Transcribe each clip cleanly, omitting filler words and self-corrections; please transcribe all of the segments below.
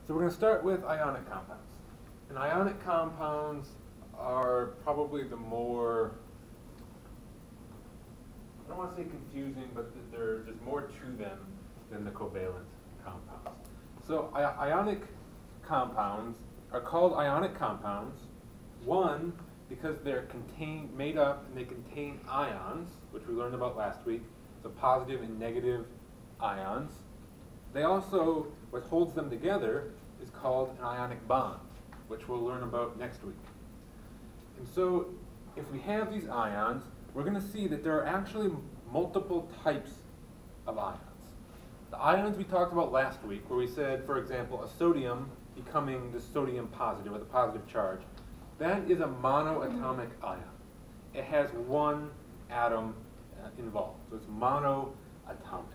So we're going to start with ionic compounds. And ionic compounds are probably the more, I don't want to say confusing, but there's more to them than the covalent compounds. So ionic compounds are called ionic compounds, one, because they're made up and they contain ions, which we learned about last week, so positive and negative ions. They also, what holds them together is called an ionic bond, which we'll learn about next week. And so if we have these ions, we're going to see that there are actually multiple types of ions. The ions we talked about last week, where we said, for example, a sodium becoming the sodium positive with a positive charge, that is a monoatomic ion. It has one atom involved, so it's monoatomic.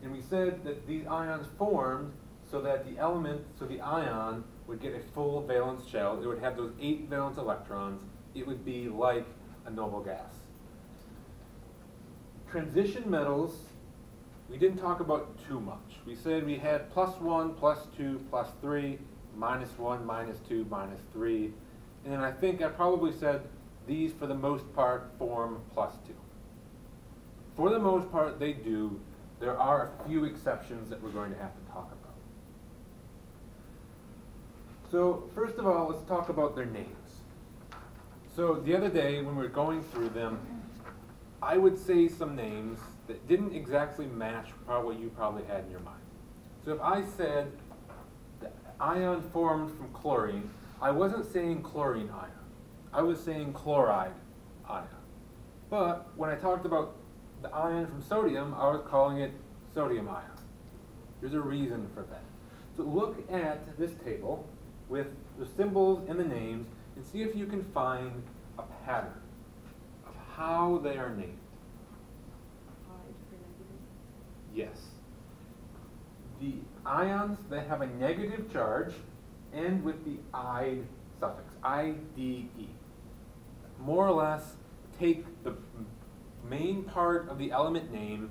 And we said that these ions formed so that the element, so the ion, would get a full valence shell. It would have those 8 valence electrons. It would be like a noble gas. Transition metals, we didn't talk about too much. We said we had +1, +2, +3, -1, -2, -3. And then I think I probably said these, for the most part, form +2. For the most part, they do. There are a few exceptions that we're going to have to talk about. So first of all, let's talk about their names. So the other day when we were going through them, I would say some names that didn't exactly match what you probably had in your mind. So if I said the ion formed from chlorine, I wasn't saying chlorine ion. I was saying chloride ion. But when I talked about the ion from sodium, I was calling it sodium ion. There's a reason for that. So look at this table with the symbols and the names and see if you can find a pattern of how they are named. Yes. The ions that have a negative charge end with the "ide" suffix, I-D-E. More or less, take the main part of the element name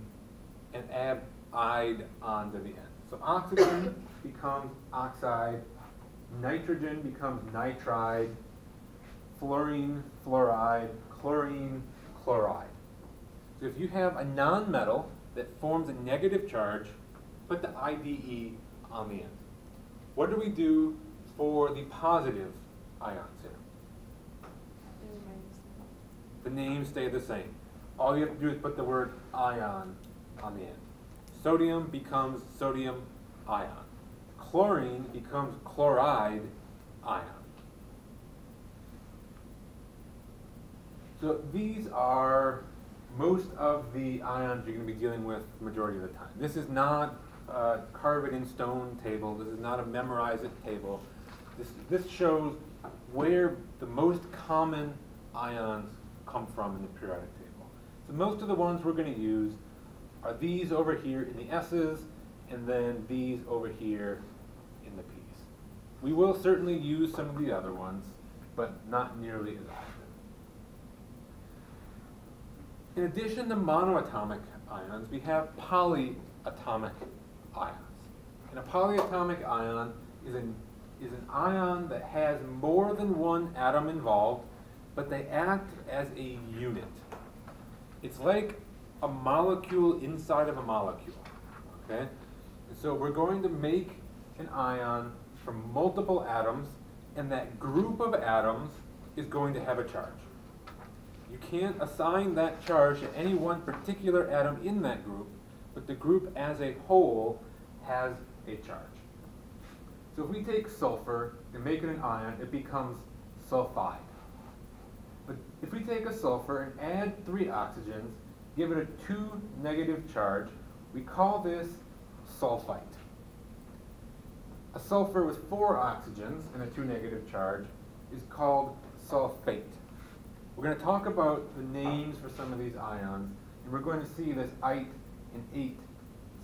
and add "ide" onto the end. So oxygen becomes oxide, nitrogen becomes nitride, fluorine, fluoride, chlorine, chloride. So if you have a nonmetal that forms a negative charge, put the IDE on the end. What do we do for the positive ions here? The names stay the same. All you have to do is put the word ion on the end. Sodium becomes sodium ion. Chlorine becomes chloride ion. So these are most of the ions you're going to be dealing with the majority of the time. This is not a carve it in stone table. This is not a memorize it table. This shows where the most common ions come from in the periodic table. So most of the ones we're going to use are these over here in the S's, and then these over here in the P's. We will certainly use some of the other ones, but not nearly as often. In addition to monoatomic ions, we have polyatomic ions. And a polyatomic ion is an ion that has more than one atom involved, but they act as a unit. It's like a molecule inside of a molecule, okay? And so we're going to make an ion from multiple atoms, and that group of atoms is going to have a charge. You can't assign that charge to any one particular atom in that group, but the group as a whole has a charge. So if we take sulfur and make it an ion, it becomes sulfide. But if we take a sulfur and add 3 oxygens, give it a 2 negative charge, we call this sulfite. A sulfur with 4 oxygens and a 2 negative charge is called sulfate. We're going to talk about the names for some of these ions, and we're going to see this "ite" and "ate"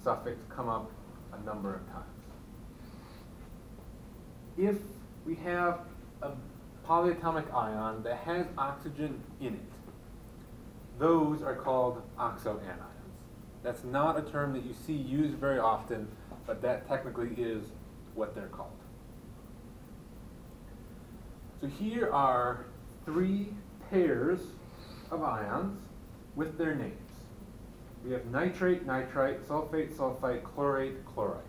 suffix come up a number of times. If we have a polyatomic ion that has oxygen in it, those are called oxoanions. That's not a term that you see used very often, but that technically is what they're called. So here are 3 pairs of ions with their names. We have nitrate, nitrite, sulfate, sulfite, chlorate, chloride.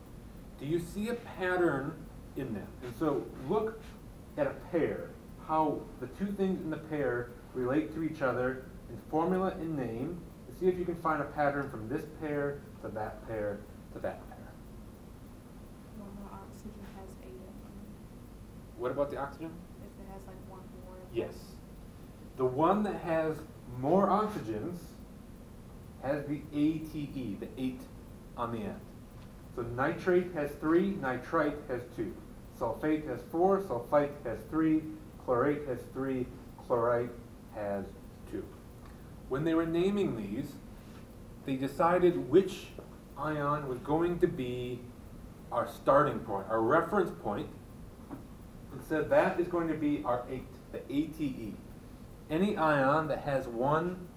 Do you see a pattern in them? And so look at a pair, how the 2 things in the pair relate to each other in formula and name, and see if you can find a pattern from this pair to that pair to that pair. Well, the oxygen has 8 of them. What about the oxygen? If it has like 1 more. Yes. The one that has more oxygens has the ATE, the 8 on the end. So nitrate has 3, nitrite has 2. Sulfate has 4, sulfite has 3, chlorate has 3, chlorite has 2. When they were naming these, they decided which ion was going to be our starting point, our reference point, and said that is going to be our 8, the ATE. Any ion that has 1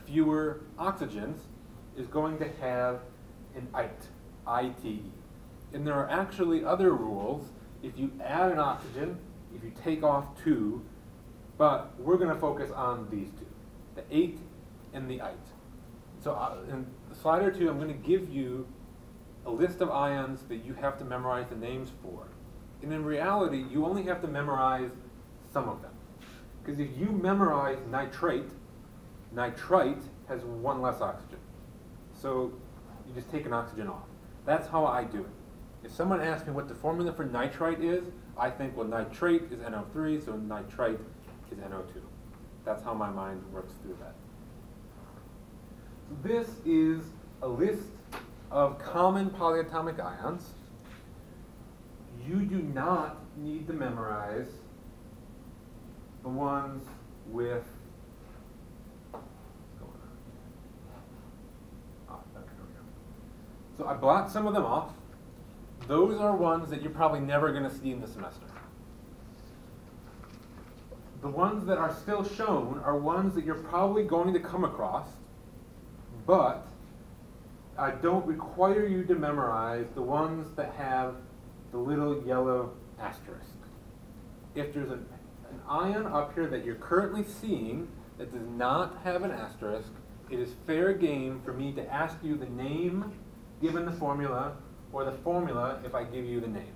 fewer oxygens is going to have an ITE. And there are actually other rules. If you add an oxygen, if you take off 2, but we're going to focus on these 2, the 8 and the ITE. So in slide or 2, I'm going to give you a list of ions that you have to memorize the names for. And in reality, you only have to memorize some of them. Because if you memorize nitrate, nitrite has 1 less oxygen. So you just take an oxygen off. That's how I do it. If someone asks me what the formula for nitrite is, I think, well, nitrate is NO3, so nitrite is NO2. That's how my mind works through that. So this is a list of common polyatomic ions. You do not need to memorize the ones with so I blocked some of them off. Those are ones that you're probably never going to see in the semester. The ones that are still shown are ones that you're probably going to come across, but I don't require you to memorize the ones that have the little yellow asterisk. If there's an ion up here that you're currently seeing that does not have an asterisk, it is fair game for me to ask you the name given the formula, or the formula if I give you the name,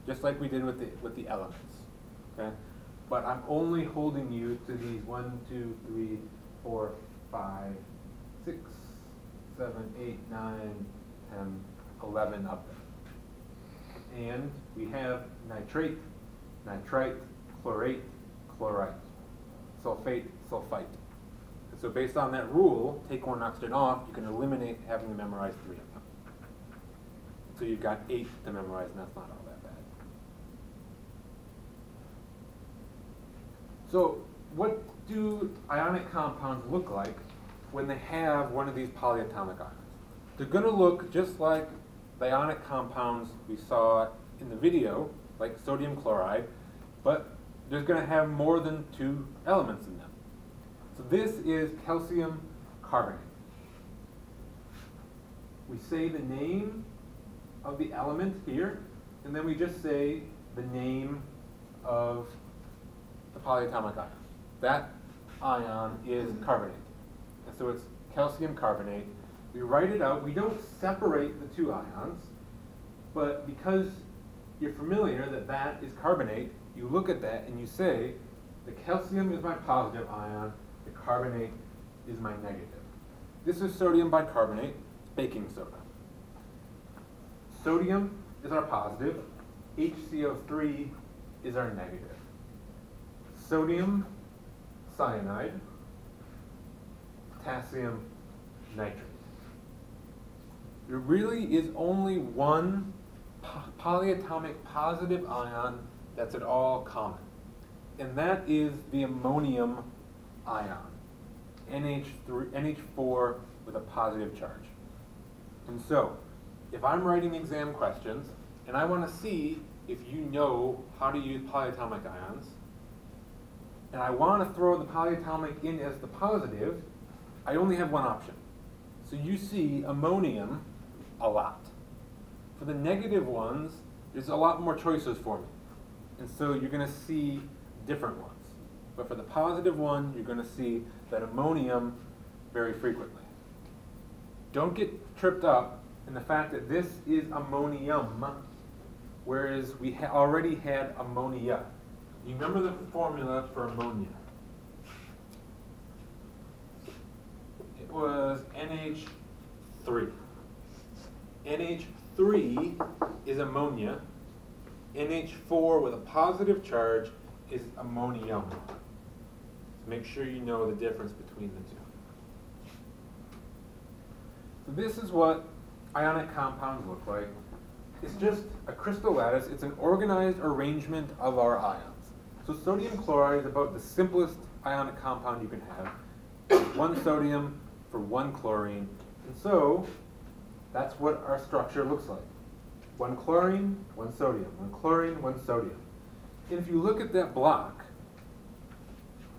just like we did with the elements. Okay, but I'm only holding you to these 1, 2, 3, 4, 5, 6, 7, 8, 9, 10, 11 up there. And we have nitrate, nitrite, chlorate, chlorite, sulfate, sulfite. And so based on that rule, take 1 oxygen off, you can eliminate having to memorize 3 of them. So you've got 8 to memorize, and that's not all that bad. So what do ionic compounds look like when they have one of these polyatomic ions? They're going to look just like the ionic compounds we saw in the video, like sodium chloride, but there's going to have more than 2 elements in them. So this is calcium carbonate. We say the name of the element here, and then we just say the name of the polyatomic ion. That ion is carbonate. And so it's calcium carbonate. We write it out. We don't separate the 2 ions, but because you're familiar that that is carbonate, you look at that and you say, the calcium is my positive ion, the carbonate is my negative. This is sodium bicarbonate, baking soda. Sodium is our positive, HCO3 is our negative. Sodium cyanide, potassium nitrate. There really is only one polyatomic positive ion that's at all common, and that is the ammonium ion, NH4 with a positive charge. And so, if I'm writing exam questions and I want to see if you know how to use polyatomic ions, and I want to throw the polyatomic in as the positive, I only have one option. So you see ammonium a lot. For the negative ones, there's a lot more choices for me. And so you're going to see different ones. But for the positive one, you're going to see that ammonium very frequently. Don't get tripped up in the fact that this is ammonium, whereas we already had ammonia. You remember the formula for ammonia? It was NH3. NH3 is ammonia. NH4 with a positive charge is ammonium. So make sure you know the difference between the two. So this is what ionic compounds look like. It's just a crystal lattice. It's an organized arrangement of our ions. So sodium chloride is about the simplest ionic compound you can have. One sodium for one chlorine. And so that's what our structure looks like. One chlorine, one sodium. One chlorine, one sodium. And if you look at that block,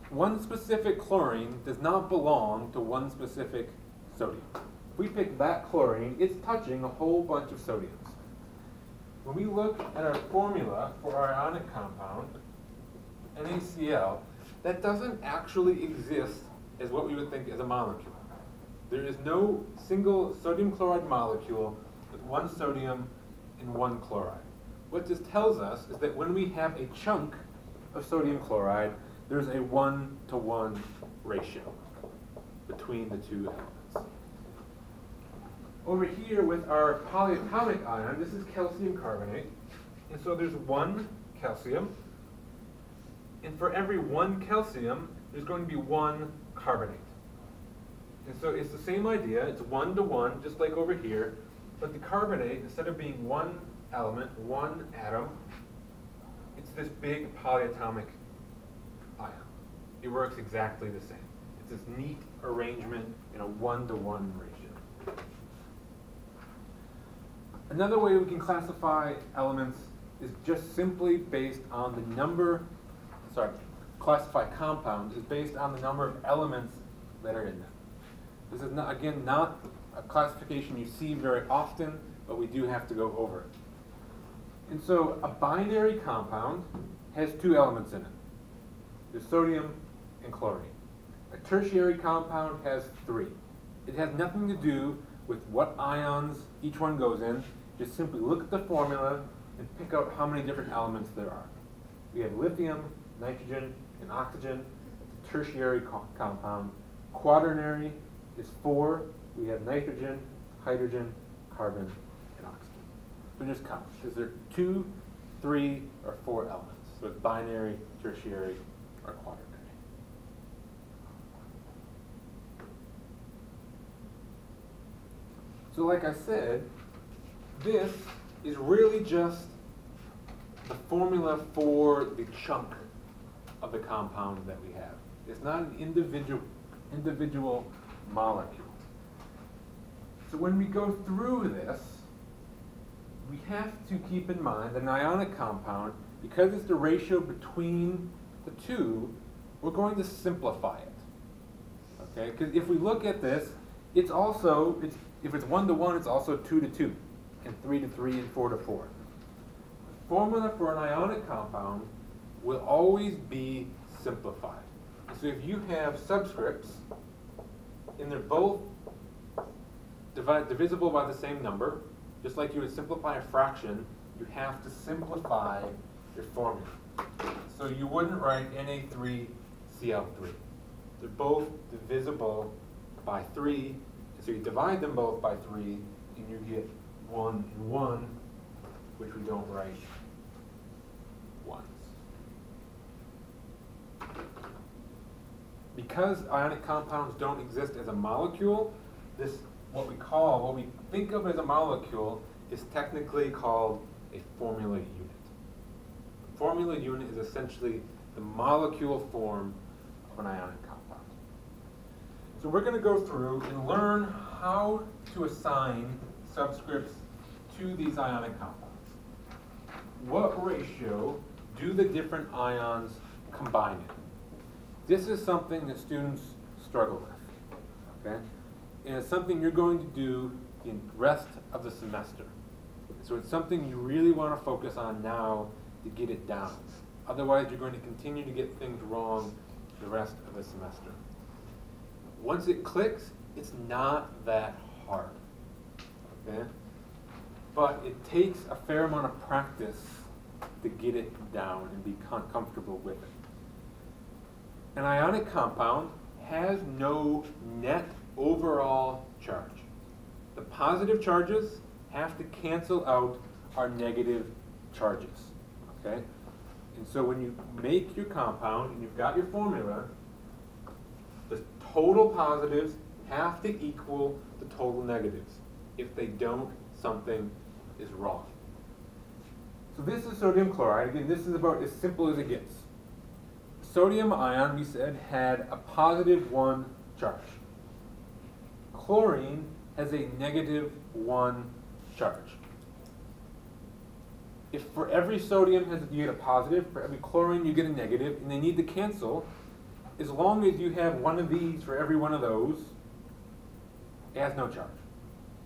one specific chlorine does not belong to one specific sodium. If we pick that chlorine, it's touching a whole bunch of sodiums. When we look at our formula for our ionic compound, NaCl, that doesn't actually exist as what we would think as a molecule. There is no single sodium chloride molecule with one sodium and one chloride. What this tells us is that when we have a chunk of sodium chloride, there's a 1-to-1 ratio between the two elements. Over here with our polyatomic ion, this is calcium carbonate. And so there's one calcium. And for every one calcium, there's going to be one carbonate. And so it's the same idea. It's 1-to-1, just like over here. But the carbonate, instead of being one element, one atom, it's this big polyatomic ion. It works exactly the same. It's this neat arrangement in a 1-to-1 ratio. Another way we can classify elements is just simply based on the number, classify compounds is based on the number of elements that are in them. This is, not, again, not a classification you see very often, but we do have to go over it. And so a binary compound has two elements in it. There's sodium and chlorine. A tertiary compound has three. It has nothing to do with what ions each one goes in. Just simply look at the formula and pick out how many different elements there are. We have lithium, nitrogen, and oxygen. It's a tertiary compound. Quaternary is 4. We have nitrogen, hydrogen, carbon, and oxygen. So just count. Is there 2, 3, or 4 elements? So it's binary, tertiary, or quaternary. So like I said, this is really just the formula for the chunk of the compound that we have. It's not an individual molecule. So when we go through this, we have to keep in mind that an ionic compound, because it's the ratio between the two, we're going to simplify it. Okay? Because if we look at this, it's also, if it's 1-to-1, it's also 2-to-2, and 3-to-3, and 4-to-4. The formula for an ionic compound will always be simplified. So if you have subscripts, and they're both divisible by the same number, just like you would simplify a fraction, you have to simplify your formula. So you wouldn't write Na3Cl3. They're both divisible by 3, and so you divide them both by 3, and you get 1 and 1, which we don't write once. Because ionic compounds don't exist as a molecule, this what we think of as a molecule is technically called a formula unit. A formula unit is essentially the molecule form of an ionic compound. So we're going to go through and learn how to assign subscripts to these ionic compounds. What ratio do the different ions combine in? This is something that students struggle with, okay? And it's something you're going to do the rest of the semester. So it's something you really want to focus on now to get it down. Otherwise, you're going to continue to get things wrong the rest of the semester. Once it clicks, it's not that hard, okay? But it takes a fair amount of practice to get it down and be comfortable with it. An ionic compound has no net overall charge. The positive charges have to cancel out our negative charges, okay? And so when you make your compound and you've got your formula, the total positives have to equal the total negatives. If they don't, something is wrong. So this is sodium chloride. Again, this is about as simple as it gets. Sodium ion, we said, had a +1 charge. Chlorine has a -1 charge. If for every sodium you get a positive, for every chlorine you get a negative, and they need to cancel, as long as you have one of these for every one of those, it has no charge.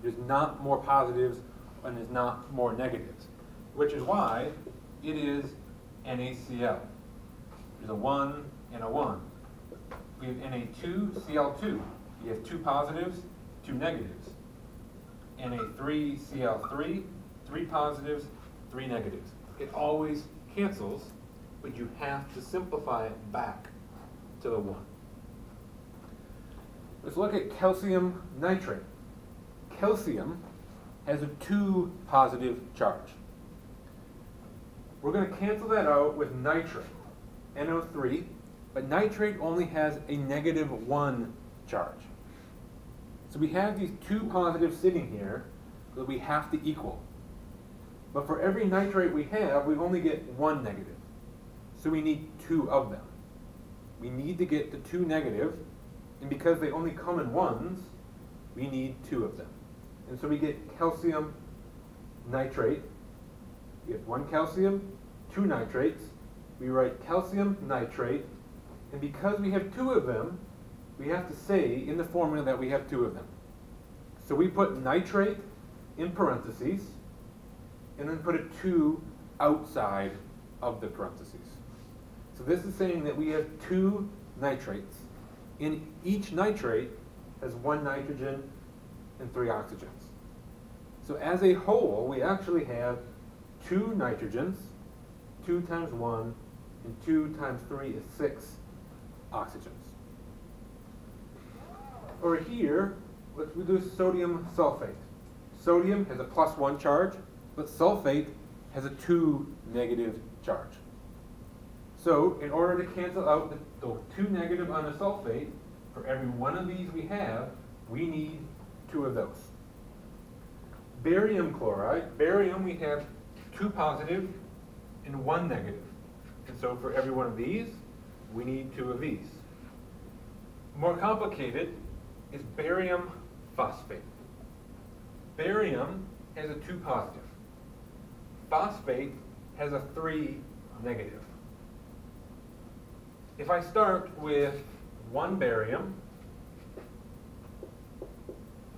There's not more positives and there's not more negatives, which is why it is NaCl. There's a 1 and a 1. We have Na2Cl2. You have 2 positives, 2 negatives. Na3Cl3, 3 positives, 3 negatives. It always cancels, but you have to simplify it back to the 1. Let's look at calcium nitrate. Calcium has a 2 positive charge. We're going to cancel that out with nitrate, NO3, but nitrate only has a -1 charge. So we have these 2 positives sitting here that we have to equal. But for every nitrate we have, we only get 1 negative. So we need 2 of them. We need to get the 2 negative, and because they only come in ones, we need 2 of them. And so we get calcium nitrate. We have 1 calcium, 2 nitrates. We write calcium nitrate, and because we have 2 of them, we have to say in the formula that we have 2 of them. So we put nitrate in parentheses, and then put a 2 outside of the parentheses. So this is saying that we have 2 nitrates, and each nitrate has 1 nitrogen and 3 oxygens. So as a whole, we actually have 2 nitrogens, 2 times 1, and 2 times 3 is 6 oxygens. Over here, let's do sodium sulfate. Sodium has a +1 charge, but sulfate has a 2 negative charge. So in order to cancel out the 2 negative on the sulfate, for every one of these we have, we need 2 of those. Barium chloride, barium we have 2 positive and 1 negative. And so for every one of these, we need 2 of these. More complicated is barium phosphate. Barium has a 2 positive. Phosphate has a 3 negative. If I start with 1 barium,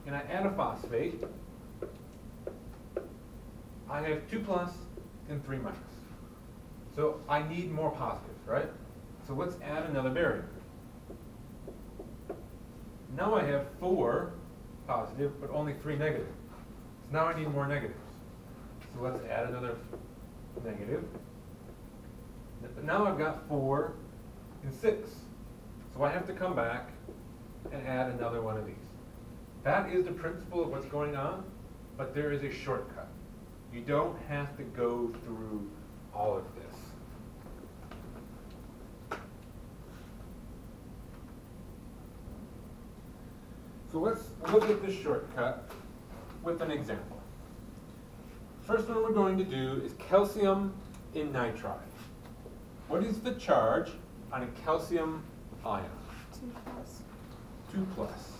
and I add a phosphate, I have 2 plus and 3 minus. So I need more positives, right? So let's add another barium. Now I have 4 positive, but only 3 negative. So now I need more negatives. So let's add another negative. But now I've got 4 and 6. So I have to come back and add another one of these. That is the principle of what's going on, but there is a shortcut. You don't have to go through all of this. So let's look at this shortcut with an example. First one we're going to do is calcium in nitride. What is the charge on a calcium ion? 2 plus. 2 plus.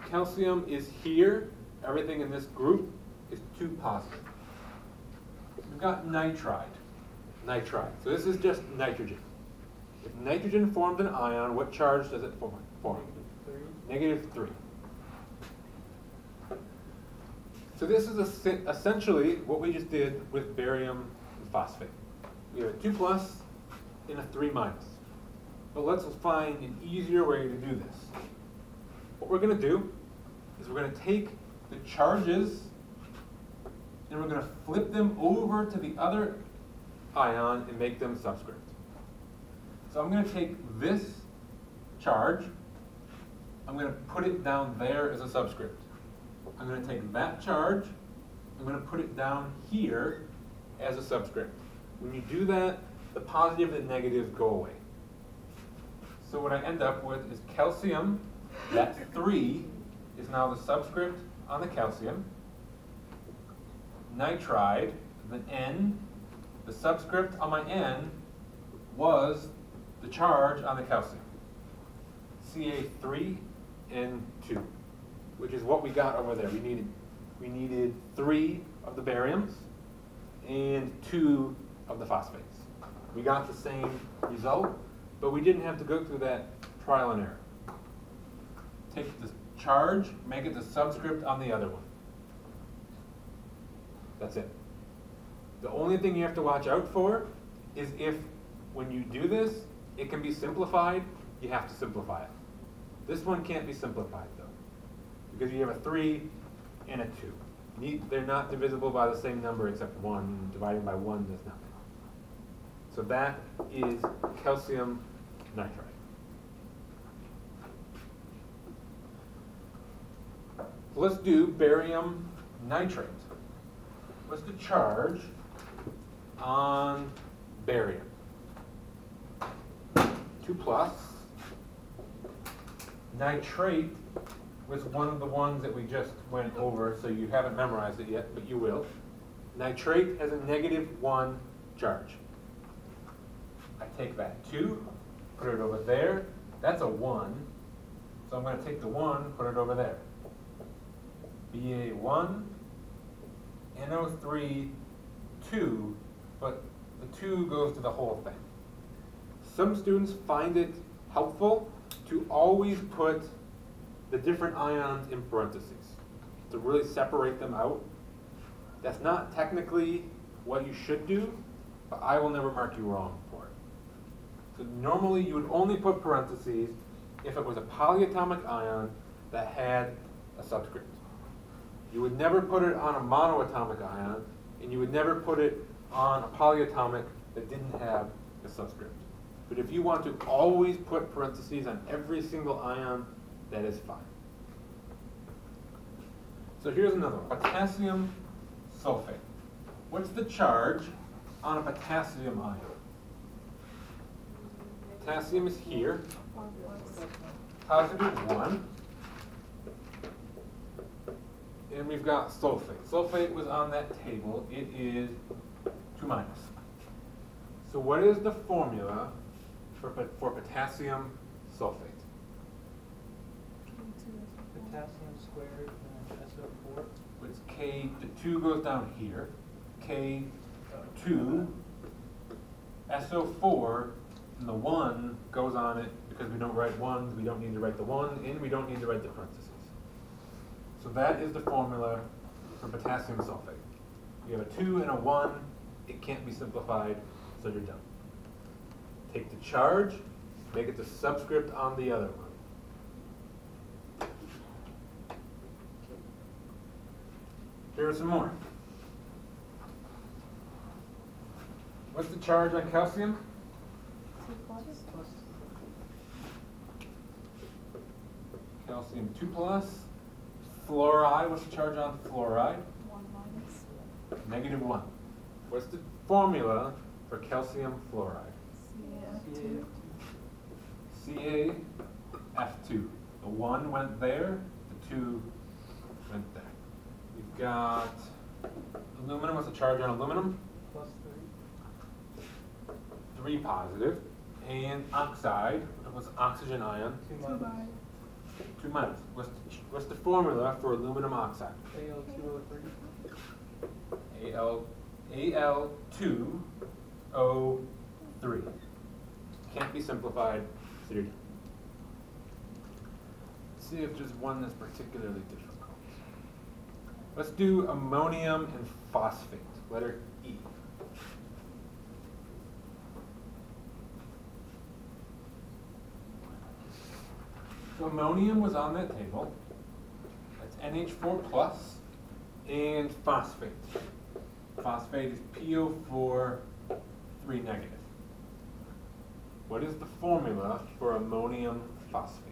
Calcium is here. Everything in this group is 2 positive. We've got nitride. Nitride. So this is just nitrogen. If nitrogen forms an ion, what charge does it form? -3. So this is essentially what we just did with barium and phosphate. We have a 2+ and a 3-. But let's find an easier way to do this. What we're going to do is we're going to take the charges and we're going to flip them over to the other ion and make them subscript. So I'm going to take this charge, I'm going to put it down there as a subscript. I'm going to take that charge, I'm going to put it down here as a subscript. When you do that, the positive and negatives go away. So what I end up with is calcium, that 3 is now the subscript on the calcium. Nitride, the N, the subscript on my N was the charge on the calcium. Ca3 and 2, which is what we got over there. We needed 3 of the bariums and 2 of the phosphates. We got the same result, but we didn't have to go through that trial and error. Take the charge, make it the subscript on the other one. That's it. The only thing you have to watch out for is if, when you do this, it can be simplified, you have to simplify it. This one can't be simplified though, because you have a 3 and a 2. They're not divisible by the same number except 1. Dividing by 1 does nothing. So that is calcium nitride. Let's do barium nitrate. What's the charge on barium? 2+. Nitrate was one of the ones that we just went over, so you haven't memorized it yet, but you will. Nitrate has a -1 charge. I take that 2, put it over there. That's a 1, so I'm going to take the 1, put it over there. Ba1, NO3, 2, but the 2 goes to the whole thing. Some students find it helpful to always put the different ions in parentheses to really separate them out. That's not technically what you should do, but I will never mark you wrong for it. So normally you would only put parentheses if it was a polyatomic ion that had a subscript. You would never put it on a monoatomic ion, and you would never put it on a polyatomic that didn't have a subscript. But if you want to always put parentheses on every single ion, that is fine. So here's another one, potassium sulfate. What's the charge on a potassium ion? Potassium is here, +1. And we've got sulfate. Sulfate was on that table. It is 2-. So what is the formula for potassium sulfate? Potassium squared and SO4. It's K, the 2 goes down here. K2, SO4, and the 1 goes on it because we don't write 1s, we don't need to write the 1, and we don't need to write the parentheses. So that is the formula for potassium sulfate. You have a 2 and a 1, it can't be simplified, so you're done. Take the charge, make it the subscript on the other one. Here are some more. What's the charge on calcium? 2+. Calcium 2+. Fluoride, what's the charge on fluoride? 1-. -1. What's the formula for calcium fluoride? Ca2. CaF2. The 1 went there, the 2 went there. We've got aluminum, what's the charge on aluminum? +3. 3 positive. And oxide, what's the oxygen ion? 2-. 2-. What's the formula for aluminum oxide? Al2O3. Al2O3. Can't be simplified, so you're done. Let's see if there's one that's particularly difficult. Let's do ammonium and phosphate, letter E. So ammonium was on that table. That's NH4 plus and phosphate. Phosphate is PO4 3 negative. What is the formula for ammonium phosphate?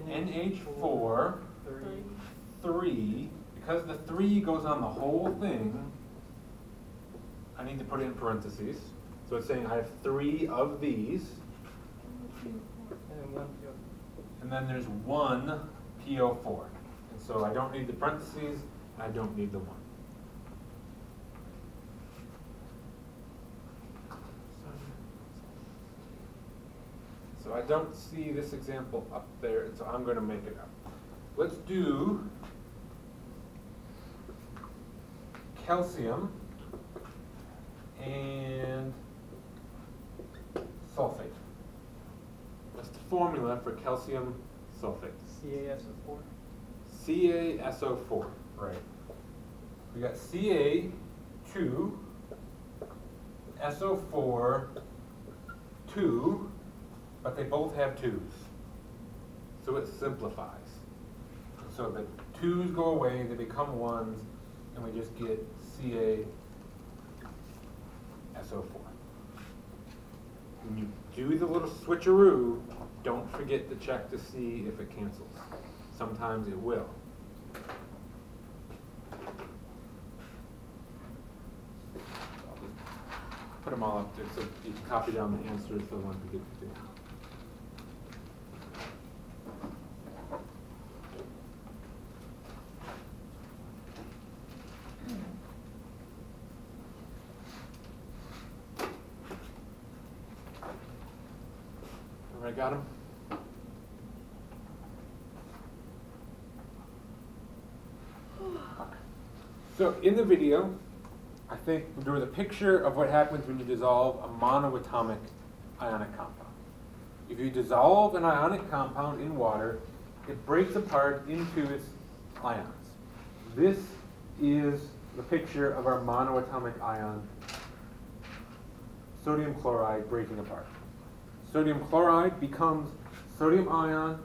NH4 3. Because the 3 goes on the whole thing, I need to put it in parentheses. So it's saying I have 3 of these. And then there's 1 PO4. And so I don't need the parentheses, I don't need the 1. So I don't see this example up there, and so I'm going to make it up. Let's do calcium and sulfate. What's the formula for calcium sulfate? CaSO4. CaSO4, right. We got Ca2, SO4, 2, but they both have 2's. So it simplifies. So the 2's go away, they become 1's, and we just get CaSO4. When you do the little switcheroo, don't forget to check to see if it cancels. Sometimes it will. I'll just put them all up there so you can copy down the answers for the ones we get to do. All right, got them? So in the video, I think there was a picture of what happens when you dissolve a monoatomic ionic compound. If you dissolve an ionic compound in water, it breaks apart into its ions. This is the picture of our monoatomic ion, sodium chloride breaking apart. Sodium chloride becomes sodium ion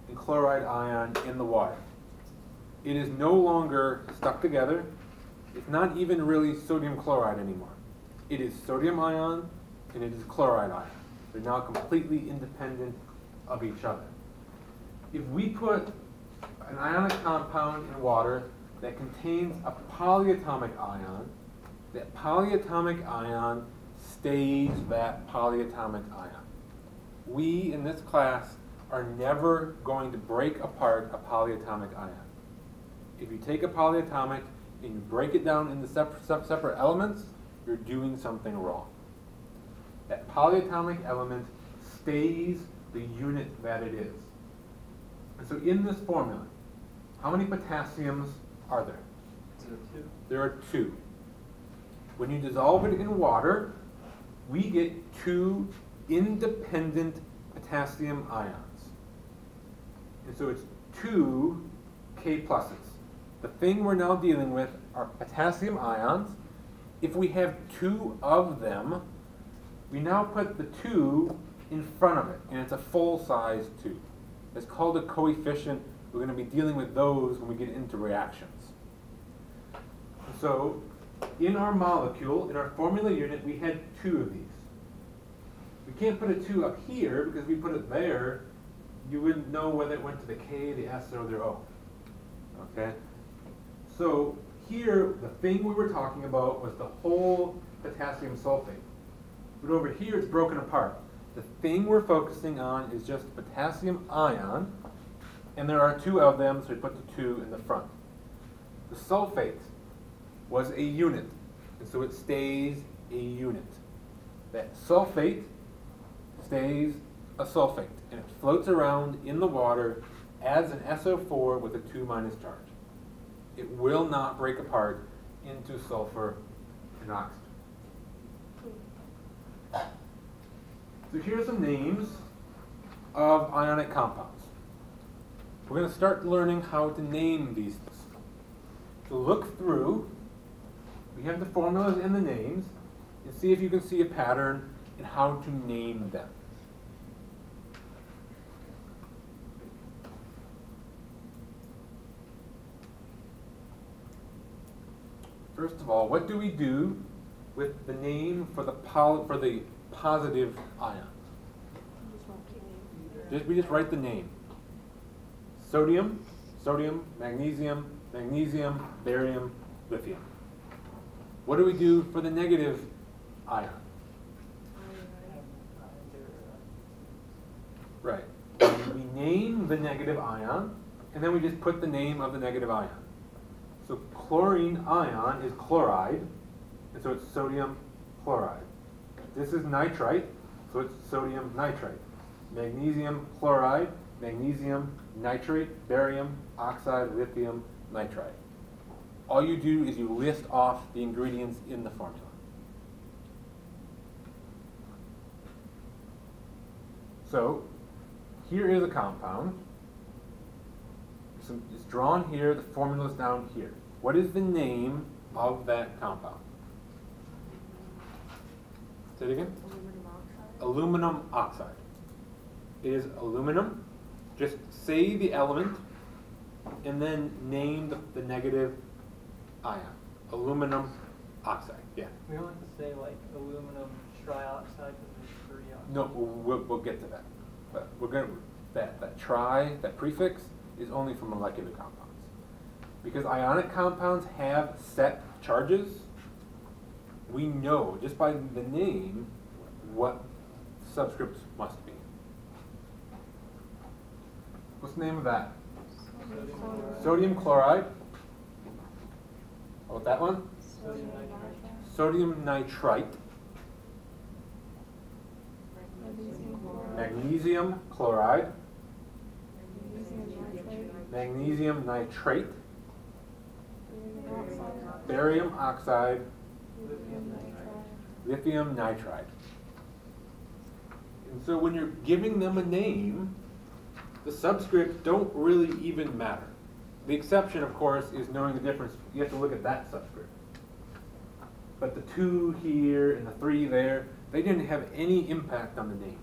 and chloride ion in the water. It is no longer stuck together. It's not even really sodium chloride anymore. It is sodium ion and it is chloride ion. They're now completely independent of each other. If we put an ionic compound in water that contains a polyatomic ion, that polyatomic ion stays that polyatomic ion. We, in this class, are never going to break apart a polyatomic ion. If you take a polyatomic and you break it down into separate elements, you're doing something wrong. That polyatomic element stays the unit that it is. And so in this formula, how many potassiums are there? There are 2. When you dissolve it in water, we get 2 independent potassium ions. And so it's 2 K pluses. The thing we're now dealing with are potassium ions. If we have 2 of them, we now put the 2 in front of it, and it's a full-size 2. It's called a coefficient. We're going to be dealing with those when we get into reactions. So in our molecule, in our formula unit, we had 2 of these. We can't put a 2 up here because if we put it there, you wouldn't know whether it went to the K, the S, or the O. Okay? So here, the thing we were talking about was the whole potassium sulfate. But over here, it's broken apart. The thing we're focusing on is just potassium ion, and there are 2 of them, so we put the 2 in the front. The sulfate was a unit, and so it stays a unit. That sulfate stays a sulfate, and it floats around in the water as an SO4 with a 2- charge. It will not break apart into sulfur and oxygen. So here are some names of ionic compounds. we're going to start learning how to name these. So look through, we have the formulas and the names, and see if you can see a pattern in how to name them. First of all, what do we do with the name for the positive ion? We just write the name. Sodium, sodium, magnesium, magnesium, barium, lithium. What do we do for the negative ion? Right. We name the negative ion, and then we just put the name of the negative ion. So chlorine ion is chloride, and so it's sodium chloride. This is nitrite, so it's sodium nitrite. Magnesium chloride, magnesium nitrate, barium oxide, lithium nitride. All you do is you list off the ingredients in the formula. So here is a compound. It's drawn here, the formula is down here. What is the name of that compound? Say it again. Aluminum oxide. Aluminum oxide. It is aluminum. Just say the element and then name the negative ion. Aluminum oxide. Yeah. We don't have to say like aluminum trioxide because there's 3 oxide. No, we'll get to that. But we're going to, that prefix is only for molecular compounds. Because ionic compounds have set charges, we know just by the name what subscripts must be. What's the name of that? Sodium chloride. Oh, that one? Sodium nitrite. Sodium nitrite. Magnesium chloride. Magnesium nitrate. Barium oxide. Lithium nitride. And so when you're giving them a name, the subscripts don't really even matter. The exception, of course, is knowing the difference. You have to look at that subscript. But the 2 here and the 3 there, they didn't have any impact on the name.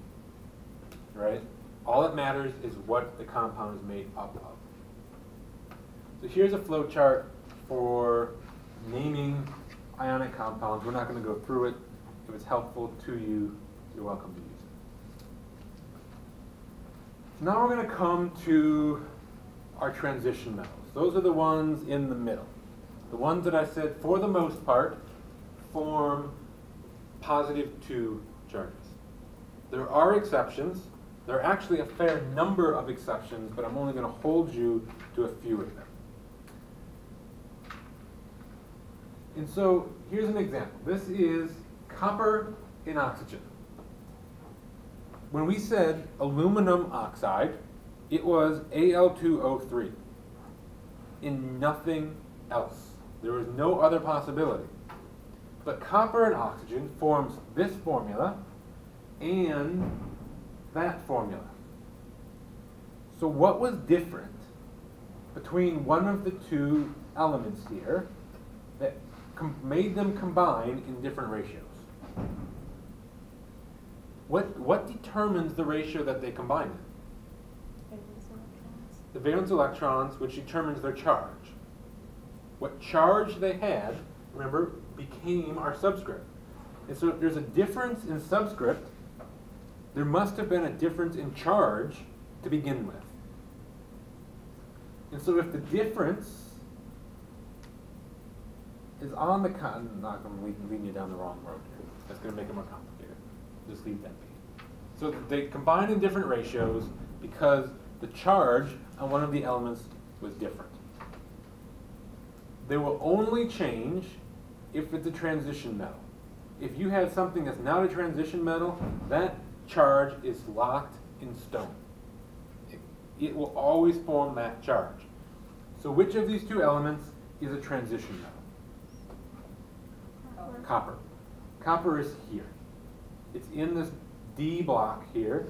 Right? All that matters is what the compound is made up of. So here's a flow chart for naming ionic compounds. We're not going to go through it. If it's helpful to you, you're welcome to use it. So now we're going to come to our transition metals. Those are the ones in the middle. The ones that I said, for the most part, form positive 2 charges. There are exceptions. There are actually a fair number of exceptions, but I'm only going to hold you to a few of them. And so here's an example. This is copper and oxygen. When we said aluminum oxide, it was Al2O3 and nothing else. There was no other possibility. But copper and oxygen forms this formula and that formula. So what was different between one of the 2 elements here that made them combine in different ratios? What determines the ratio that they combine in? The valence electrons, which determines their charge. What charge they had, remember, became our subscript. And so if there's a difference in subscript, there must have been a difference in charge to begin with. And so if the difference is on the I'm not going to lead you down the wrong road here. That's going to make it more complicated. Just leave that be. So they combine in different ratios because the charge on one of the elements was different. They will only change if it's a transition metal. If you have something that's not a transition metal, that charge is locked in stone. It will always form that charge. So which of these 2 elements is a transition metal? Copper. Copper is here. It's in this D block here.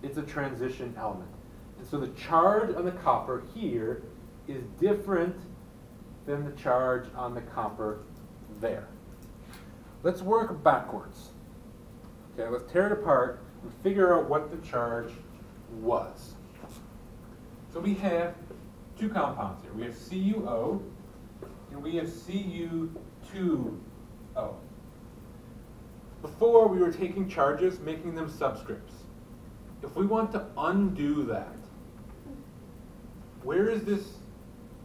It's a transition element. And so the charge on the copper here is different than the charge on the copper there. Let's work backwards. Okay, let's tear it apart and figure out what the charge was. So we have two compounds here. We have CuO and we have Cu2O. Before we were taking charges, making them subscripts. If we want to undo that, where is this?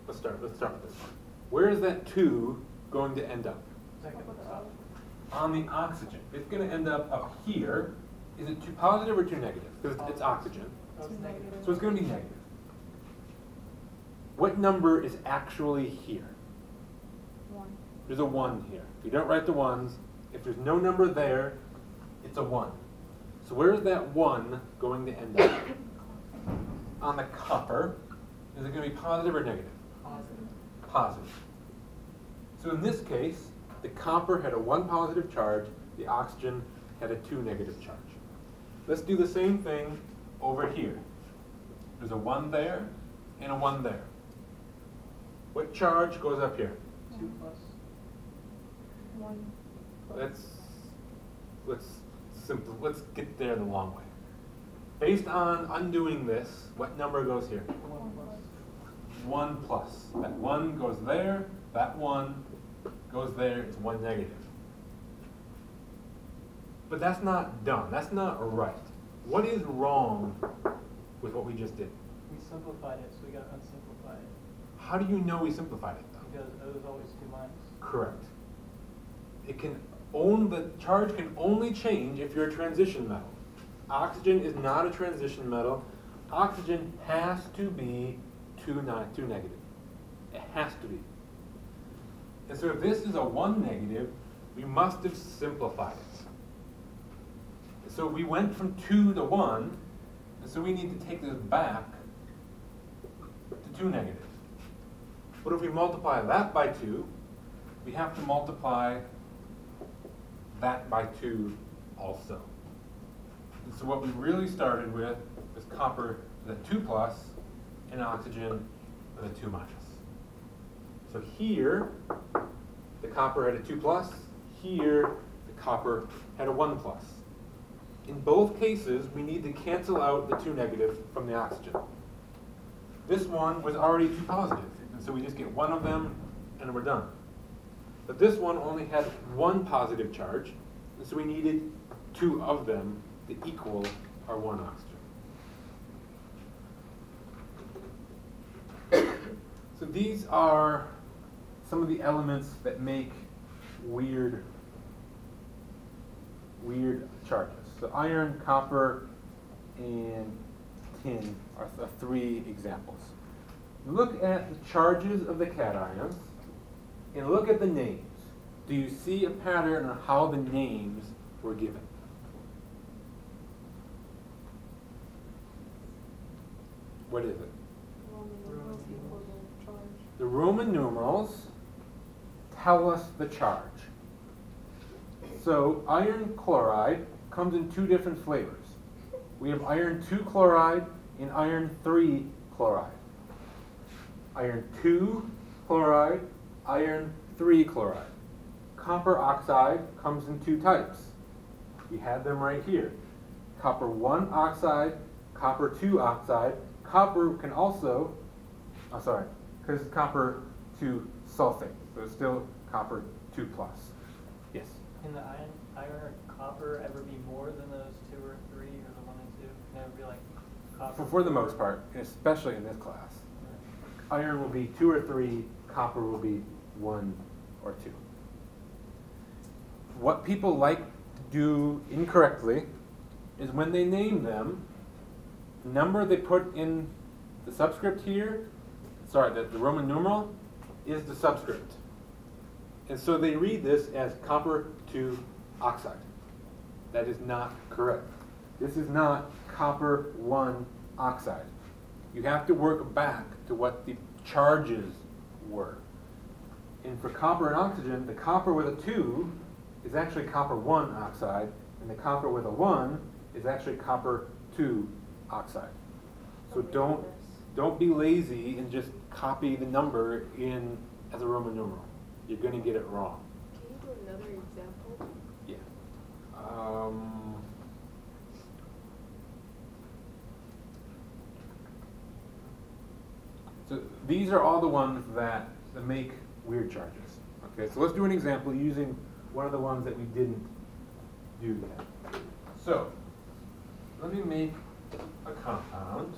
Let's start with this one. Where is that 2 going to end up? Second top. On the oxygen. It's going to end up here. Is it 2 positive or 2 negative? Because it's oxygen. That was negative. So it's going to be negative. What number is actually here? 1. There's a 1 here. You don't write the ones. If there's no number there, it's a 1. So where is that 1 going to end up? On the copper. Is it going to be positive or negative? Positive. Positive. So in this case, the copper had a 1 positive charge, the oxygen had a 2 negative charge. Let's do the same thing over here. There's a 1 there and a 1 there. What charge goes up here? 2 plus. 1. Let's get there the long way. Based on undoing this, what number goes here? 1 plus. 1 plus. That 1 goes there, that 1 goes there, it's 1 negative. But that's not done. That's not right. What is wrong with what we just did? We simplified it, so we got to unsimplify it. How do you know we simplified it though? Because O is always 2 minus. Correct. The charge can only change if you're a transition metal. Oxygen is not a transition metal. Oxygen has to be 2 negative. It has to be. And so if this is a 1 negative, we must have simplified it. So we went from 2 to 1, and so we need to take this back to 2 negative. But if we multiply that by 2, we have to multiply that by 2 also. And so what we really started with was copper with a 2 plus and oxygen with a 2 minus. So here, the copper had a 2 plus. Here, the copper had a 1 plus. In both cases, we need to cancel out the 2 negative from the oxygen. This one was already 2 positive, and so we just get 1 of them, and we're done. But this one only had 1 positive charge, and so we needed 2 of them to equal our 1 oxygen. So these are some of the elements that make weird charges. So iron, copper, and tin are 3 examples. Look at the charges of the cations and look at the names. Do you see a pattern on how the names were given? What is it? The Roman numerals tell us the charge. So iron chloride comes in 2 different flavors. We have iron 2 chloride and iron 3 chloride. Iron 2 chloride, iron 3 chloride. Copper oxide comes in 2 types. We have them right here. Copper 1 oxide, copper 2 oxide. Copper can also, because it's copper 2 sulfate, so it's still copper 2 plus. Yes? Can the iron or copper ever be more than those 2 or 3 or the 1 and 2? Can it ever be like copper? For the most part, especially in this class. Iron will be 2 or 3, copper will be 1 or 2. What people like to do incorrectly is when they name them, the number they put in the subscript here, the Roman numeral, is the subscript. And so they read this as copper 2 oxide. That is not correct. This is not copper 1 oxide. You have to work back to what the charges were. And for copper and oxygen, the copper with a 2 is actually copper 1 oxide, and the copper with a 1 is actually copper 2 oxide. So don't be lazy and just copy the number in as a Roman numeral. You're going to get it wrong. Can you do another example? Yeah. So these are all the ones that make weird charges. Okay, so let's do an example using one of the ones that we didn't do yet. So let me make a compound.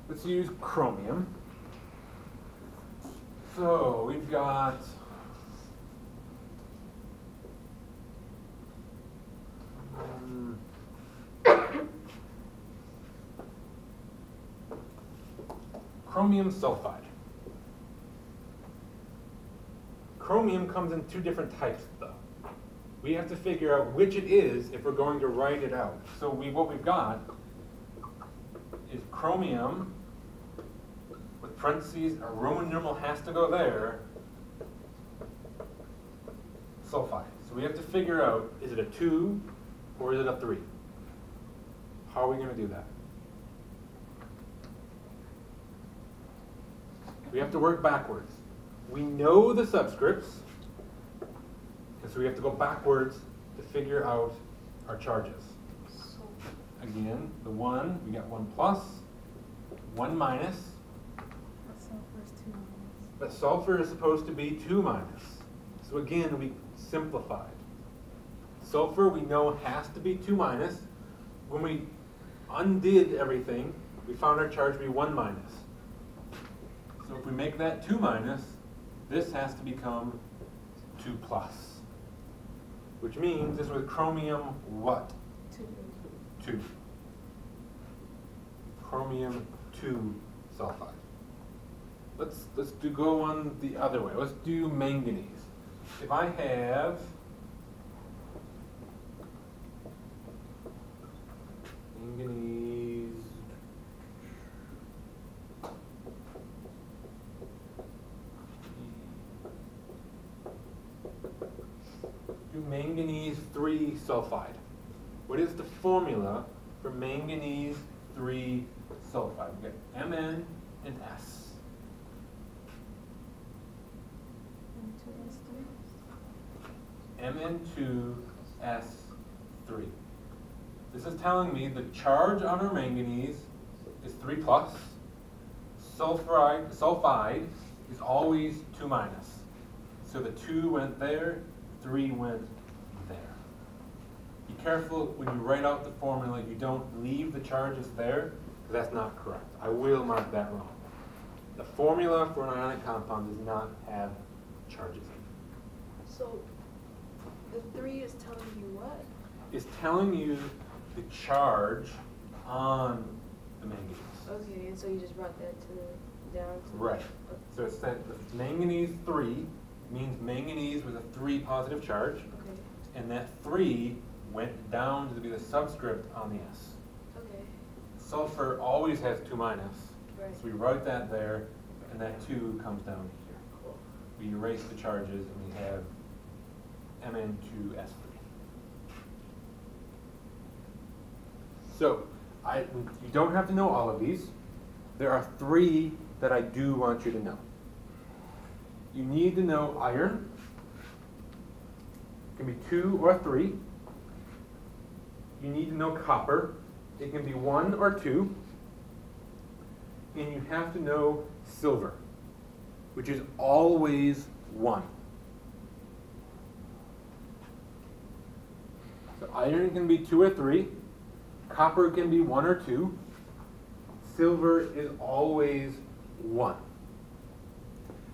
Let's use chromium. So we've got chromium sulfide. Chromium comes in two different types, though. We have to figure out which it is if we're going to write it out. So what we've got is chromium with parentheses, a Roman numeral has to go there, sulfide. So we have to figure out, is it a 2 or is it a 3? How are we going to do that? We have to work backwards. We know the subscripts, and so we have to go backwards to figure out our charges. Again, the 1, we got 1 plus, 1 minus. But sulfur is 2 minus. But sulfur is supposed to be 2 minus. So again, we simplified. Sulfur we know has to be 2 minus. When we undid everything, we found our charge to be 1 minus. So if we make that 2 minus, this has to become 2 plus. Which means this was chromium what? 2. Chromium 2 sulfide. Let's go on the other way. Let's do manganese. If I have manganese, do manganese 3 sulfide. What is the formula for manganese 3 sulfide? We get Mn and S. Mn2S3. This is telling me the charge on our manganese is 3 plus. Sulfide is always 2 minus. So the 2 went there, 3 went there. Be careful when you write out the formula, you don't leave the charges there, because that's not correct. I will mark that wrong. The formula for an ionic compound does not have charges in it. So the 3 is telling you what? It's telling you the charge on the manganese. Okay, and so you just brought that to down to Right. So it's that the manganese 3 means manganese with a 3 positive charge, Okay. and that 3 went down to be the subscript on the S. Okay. Sulfur always has 2 minus, Right. so we write that there, and that 2 comes down here. Cool. We erase the charges, and we have Mn2S3. So, you don't have to know all of these. There are 3 that I do want you to know. You need to know iron. It can be 2 or 3. You need to know copper. It can be 1 or 2. And you have to know silver, which is always 1. So iron can be 2 or 3. Copper can be 1 or 2. Silver is always 1.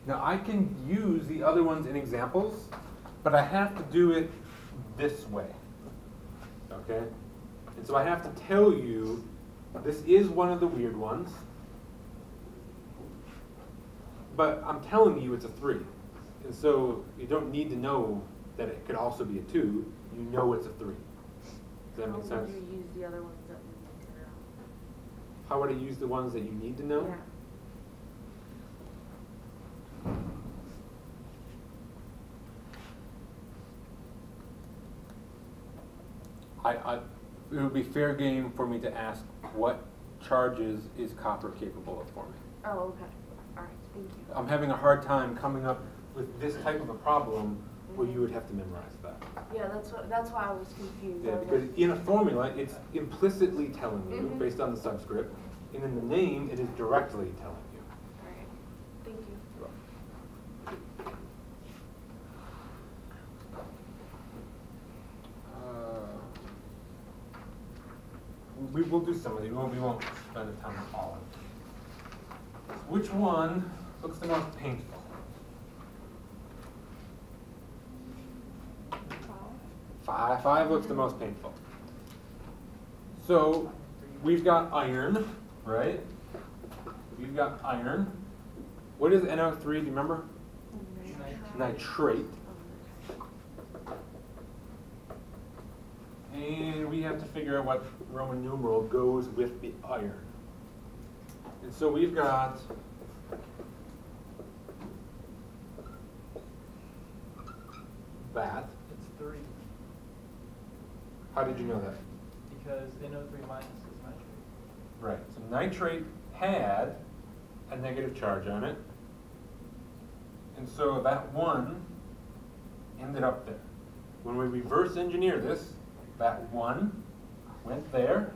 Now I can use the other ones in examples, but I have to do it this way. Okay? And so I have to tell you, this is one of the weird ones, but I'm telling you it's a 3. And so you don't need to know that it could also be a 2. You know it's a 3. Does that make sense? How would you use the other ones that we need to know? How would I use the ones that you need to know? Yeah. it would be fair game for me to ask what charges is copper capable of forming. Oh, okay. All right, thank you. I'm having a hard time coming up with this type of a problem where you would have to memorize that. Yeah, that's why I was confused. Yeah, I was because like, in a formula, it's implicitly telling you Mhm. based on the subscript, and in the name, it is directly telling you. all right, thank you. We will do some of these. We won't spend a ton on all of them. Which one looks the most painful? Five looks the most painful. So we've got iron, right? We've got iron. What is NO3? Do you remember? Nitrate. And we have to figure out what Roman numeral goes with the iron. And so we've got that. It's 3, How did you know that? because NO3 minus is nitrate. Right. So nitrate had a negative charge on it. And so that 1 ended up there. When we reverse engineer this, that 1 went there.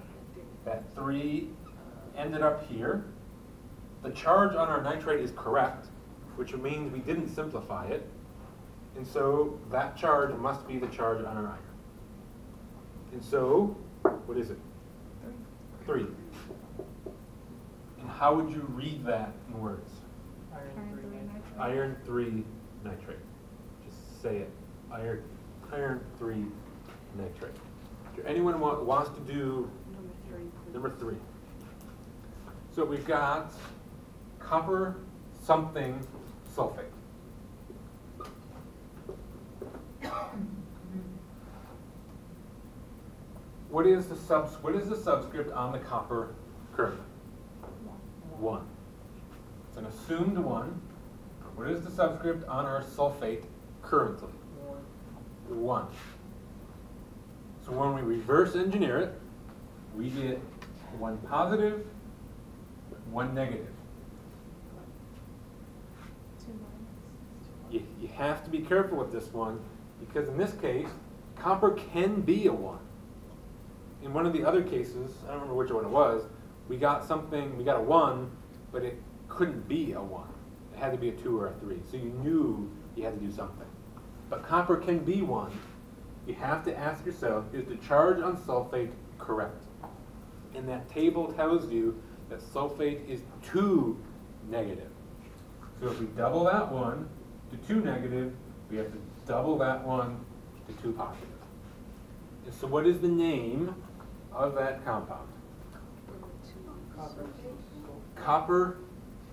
That 3 ended up here. The charge on our nitrate is correct, which means we didn't simplify it. And so that charge must be the charge on our iron. And so, what is it? 3. And how would you read that in words? Iron 3 nitrate. Iron 3 nitrate. Just say it. Iron 3 nitrate. Do anyone wants to do Number 3, please. number 3? So we've got copper something sulfate. What is the subscript on the copper currently? 1. It's an assumed 1. What is the subscript on our sulfate currently? 1. So when we reverse engineer it, we get 1 positive, 1 negative. 2 minus. You have to be careful with this one, because in this case, copper can be a 1. In one of the other cases, I don't remember which one it was, we got a 1, but it couldn't be a 1. It had to be a 2 or a 3. So you knew you had to do something. But copper can be 1. You have to ask yourself, is the charge on sulfate correct? And that table tells you that sulfate is 2 negative. So if we double that 1 to 2 negative, we have to double that 1 to 2 positive. And so what is the name of that compound? Copper. Copper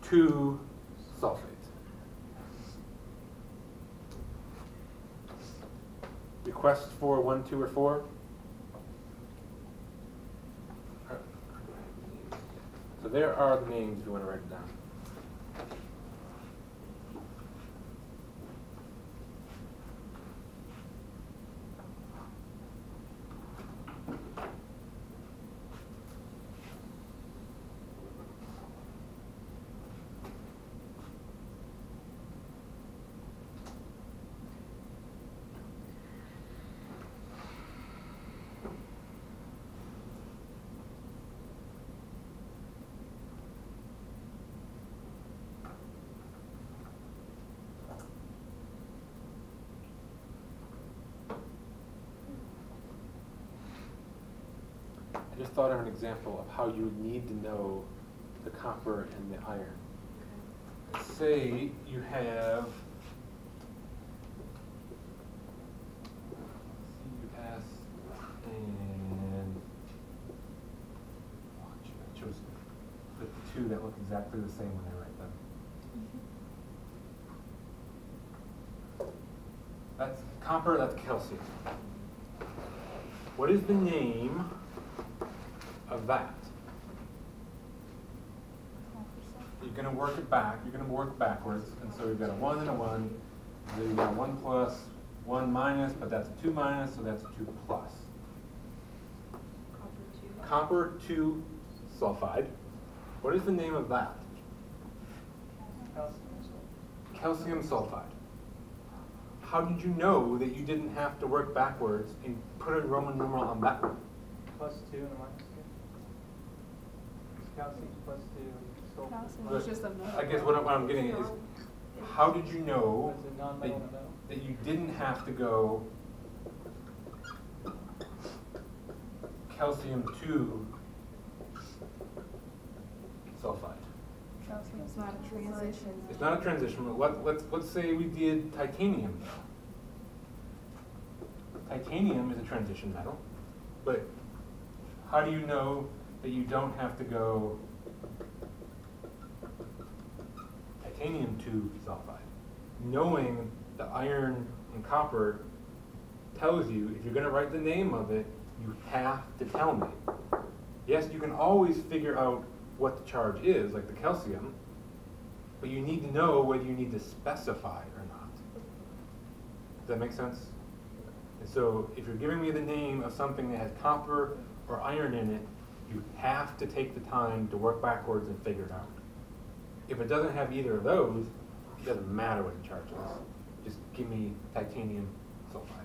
2 sulfate. Requests for 1, 2, or 4? So there are the names if you want to write it down. I just thought of an example of how you would need to know the copper and the iron. Say you have CUS and I chose the 2 that look exactly the same when I write them. That's copper, that's calcium. What is the name of that? You're going to work it back. You're going to work backwards. And so we've got a 1 and a 1. Then we've got 1 plus, 1 minus, but that's a 2 minus, so that's a 2 plus. copper 2 sulfide. What is the name of that? Calcium sulfide. How did you know that you didn't have to work backwards and put a Roman numeral on that one? +2 and a -2. Calcium +2. Sulfur. Calcium is just a metal. I guess what I'm getting is, how did you know It's a non-metal in the middle. that you didn't have to go calcium 2 sulfide? It's not a transition. It's not a transition, but let's say we did titanium. Titanium is a transition metal, but how do you know that you don't have to go titanium 2 sulfide? Knowing the iron and copper tells you, if you're going to write the name of it, you have to tell me. Yes, you can always figure out what the charge is, like the calcium, but you need to know whether you need to specify or not. Does that make sense? And so if you're giving me the name of something that has copper or iron in it, you have to take the time to work backwards and figure it out. If it doesn't have either of those, it doesn't matter what the charge is. Just give me titanium sulfide.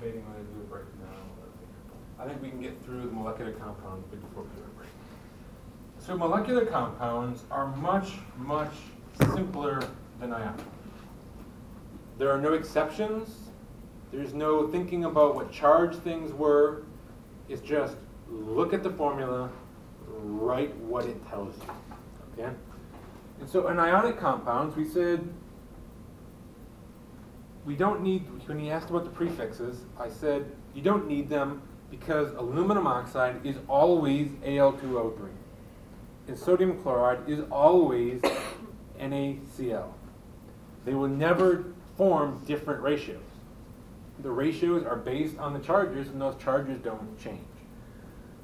Debating whether to do a break now. I think we can get through the molecular compounds before we do a break. So molecular compounds are much, much simpler than ionic. There are no exceptions. There's no thinking about what charge things were. It's just look at the formula, write what it tells you. Okay? And so in ionic compounds, we said we don't need, when he asked about the prefixes, I said you don't need them because aluminum oxide is always Al2O3. And sodium chloride is always NaCl. They will never form different ratios. The ratios are based on the charges, and those charges don't change.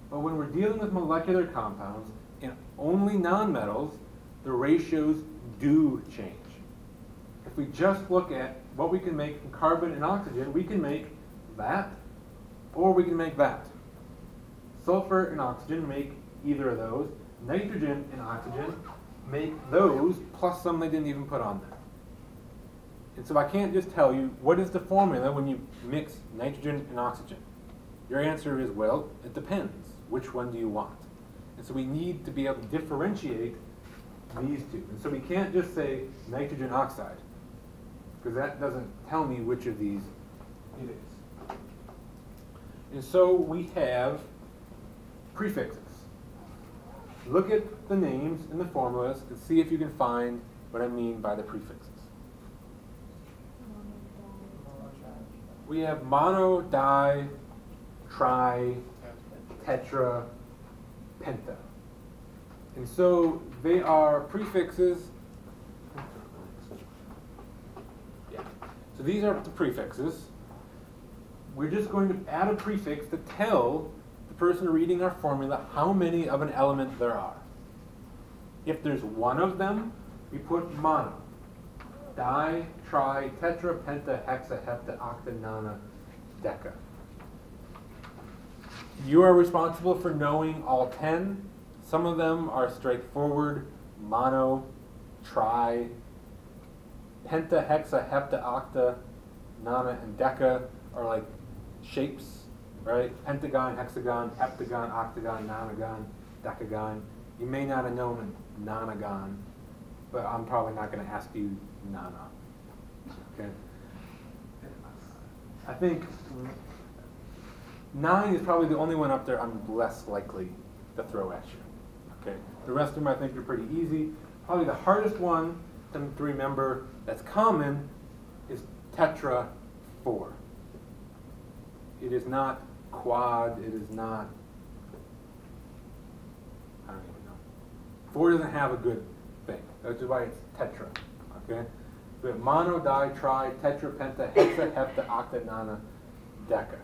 But when we're dealing with molecular compounds and only nonmetals, the ratios do change. If we just look at what we can make from carbon and oxygen, we can make that, or we can make that. Sulfur and oxygen make either of those. Nitrogen and oxygen make those, plus some they didn't even put on there. And so I can't just tell you, what is the formula when you mix nitrogen and oxygen? Your answer is, well, it depends. Which one do you want? And so we need to be able to differentiate these two. And so we can't just say nitrogen oxide, because that doesn't tell me which of these it is. And so we have prefixes. Look at the names and the formulas and see if you can find what I mean by the prefixes. We have mono, di, tri, tetra, penta. And so they are prefixes. Yeah. So these are the prefixes. We're just going to add a prefix to tell the person reading our formula how many of an element there are. If there's one of them, we put mono. Di, tri, tetra, penta, hexa, hepta, octa, nona, deca. You are responsible for knowing all 10. Some of them are straightforward. Mono, tri, penta, hexa, hepta, octa, nona, and deca are like shapes, right? Pentagon, hexagon, heptagon, octagon, nonagon, decagon. You may not have known a nonagon, but I'm probably not going to ask you nana. Okay? I think 9 is probably the only one up there I'm less likely to throw at you. Okay? The rest of them I think are pretty easy. Probably the hardest one to remember that's common is tetra 4. It is not quad, it is not, I don't even know. 4 doesn't have a good thing. That's why it's tetra. Okay? We have mono, di, tri, tetra, penta, hexa, hepta, octa, nona, deca.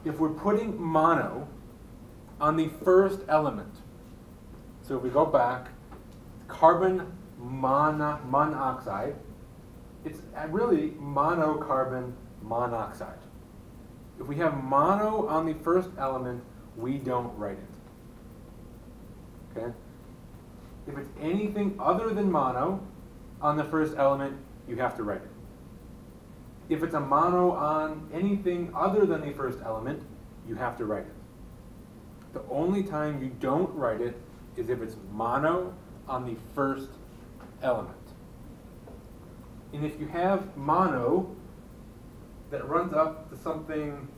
If we're putting mono on the first element, so if we go back, carbon monoxide, it's really monocarbon monoxide. If we have mono on the first element, we don't write it. Okay? If it's anything other than mono on the first element, you have to write it. If it's a mono on anything other than the first element, you have to write it. The only time you don't write it is if it's mono on the first element. And if you have mono that runs up to something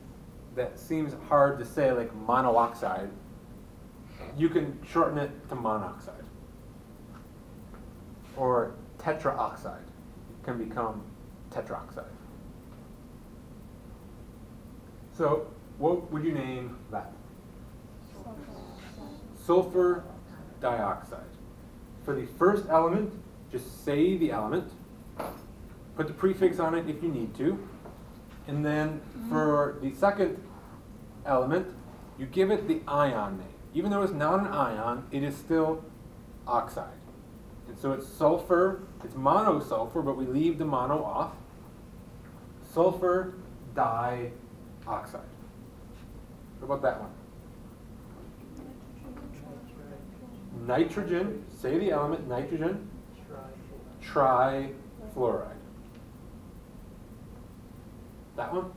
that seems hard to say, like monoxide, you can shorten it to monoxide. Or tetraoxide can become tetroxide. So what would you name that? Sulfur dioxide. For the first element, just say the element. Put the prefix on it if you need to. And then for the second element, you give it the ion name. Even though it's not an ion, it is still oxide. And so it's sulfur, it's monosulfur, but we leave the mono off. Sulfur dioxide. What about that one? Nitrogen, say the element, nitrogen, trifluoride. That one?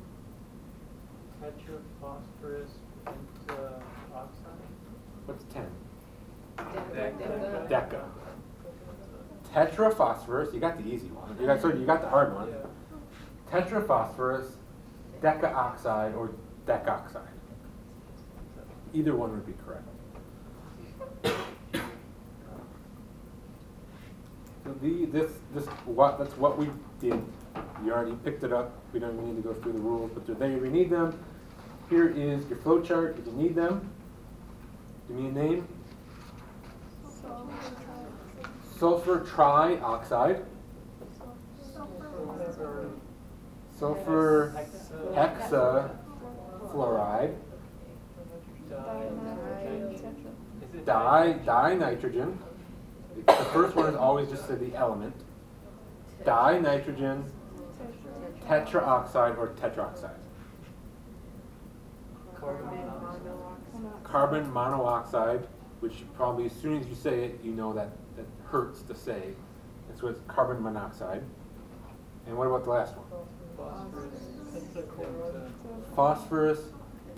Tetraphosphorus pentaoxide. What's 10? Deca. Deca. Tetraphosphorus, you got the easy one. You got the hard one. Yeah. Tetraphosphorus, decaoxide, or decoxide. Either one would be correct. So that's what we did. You already picked it up. We don't even need to go through the rules, but they're there if you need them. Here is your flow chart if you need them. Give me a name. Sulfur trioxide. Sulfur hexafluoride. Dinitrogen. The first one is always just the element. Dinitrogen, tetraoxide, or tetroxide. Carbon monoxide, which probably as soon as you say it, you know that hurts to say. And so it's carbon monoxide. And what about the last one? Phosphorus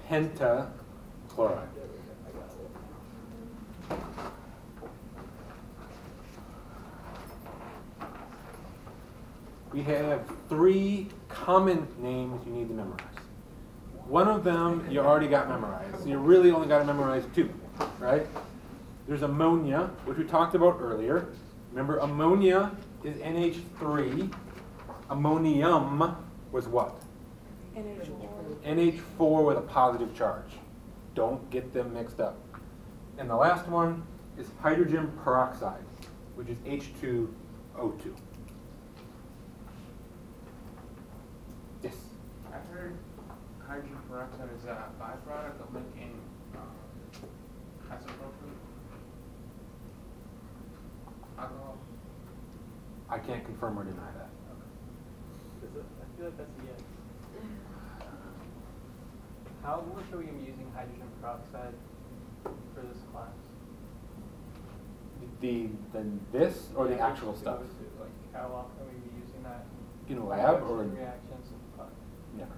pentachloride. We have 3 common names you need to memorize. One of them you already got memorized, so you really only got to memorize 2, right? There's ammonia, which we talked about earlier. Remember, ammonia is NH3. Ammonium was what? NH4 with a positive charge. Don't get them mixed up. And the last one is hydrogen peroxide, which is H2O2. Yes? I've heard hydrogen peroxide is a byproduct of making isopropyl alcohol. I can't confirm or deny that. I feel like that's a yes. How much are we going to be using hydrogen peroxide for this class? This or the Yeah, actual which stuff? Like how often are we be using that? In a lab or in reactions and stuff? never?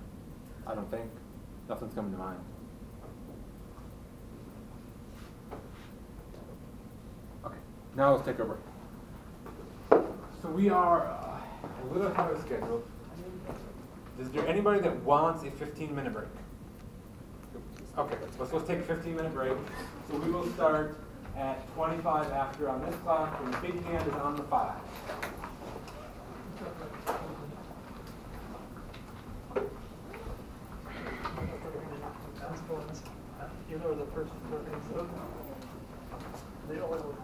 I don't think. Nothing's coming to mind. Okay, now let's take a break. So we are a little ahead of schedule. Is there anybody that wants a 15-minute break? Okay, let's take a 15-minute break. So we will start at 25 after on this clock, and the big hand is on the 5. You know the first 4 things, they only look